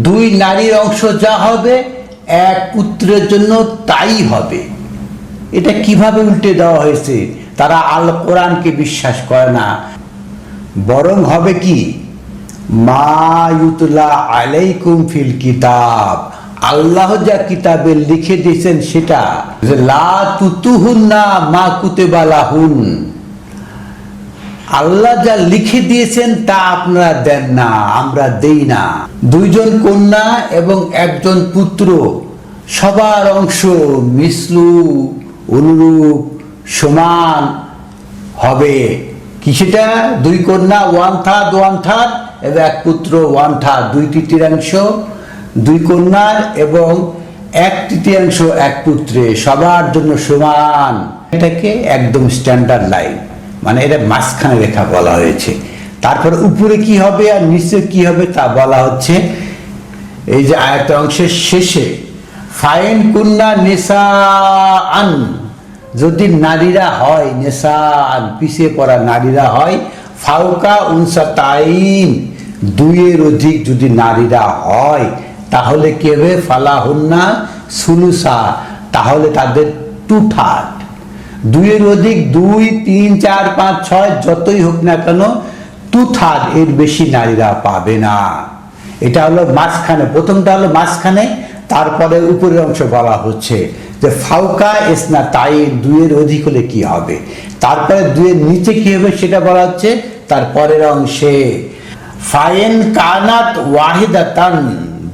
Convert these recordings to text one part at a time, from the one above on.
দুই নারীর অংশ যা হবে এক পুত্রের জন্য তাই হবে। এটা কিভাবে উল্টে দেওয়া হয়েছে? তারা আল কোরআনকে বিশ্বাস করে না, বরং হবে কি, মা ইউতলা আলাইকুম ফিল কিতাব, আল্লাহ যা কিতাবে লিখে দিয়েছেন সেটা, যে লা তুতুহুন্না মা কুতিবা লাহুন, আল্লাহ যা লিখে দিয়েছেন তা আপনারা দেন না, আমরা দেই না। দুইজন কন্যা এবং একজন পুত্র, সবার অংশ মিসলু, অনুরূপ, সমান হবে। কি সেটা? দুই কন্যা ওয়ান থার্ড এবং এক পুত্র ওয়ান থার্ড, 2/3 দুই কন্যার এবং 1/3 এক পুত্রে, সবার জন্য সমান। এটাকে একদম স্ট্যান্ডার্ড লাইন, মানে এটা মাঝখানে রেখা বলা হয়েছে। তারপর উপরে কি হবে আর নিচে কি হবে তা বলা হচ্ছে এই যে আয়াত অংশের শেষে, ফাইন কুন্না নিসাআন, যদি নারীরা হয়, নিসাআন পিছিয়ে পড়া নারীরা হয়, ফাউকা উনসাতাইন, 2-এর অধিক যদি নারীরা হয়, তাহলে কি হবে? ফালাহুন্না সুলুসা, তাহলে তাদের 2/3। 2-এর অধিক 2, 3, 4, 5, 6 যতই হোক না কেন 2/3 এর বেশি নারীরা পাবে না। এটা হলো মাঝখানে, প্রথমটা হলো মাঝখানে, তারপরে উপরের অংশ বলা হচ্ছে যে ফাউকা ইসনা তাইন, 2-এর অধিক হলে কি হবে, তারপরে 2-এর নিচে কি হবে সেটা বলা হচ্ছে তারপরের অংশে। ফাইন কানাত ওয়াহিদাতান,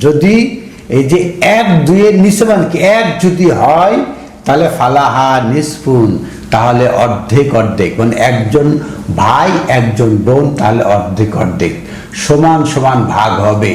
যদি এই যে 1, 2-এর নিচে মানে কি 1 যদি হয়, তাহলে ফালাহা নিসফুন, তাহলে অর্ধেক, মানে একজন ভাই একজন বোন, তাহলে অর্ধেক সমান সমান ভাগ হবে।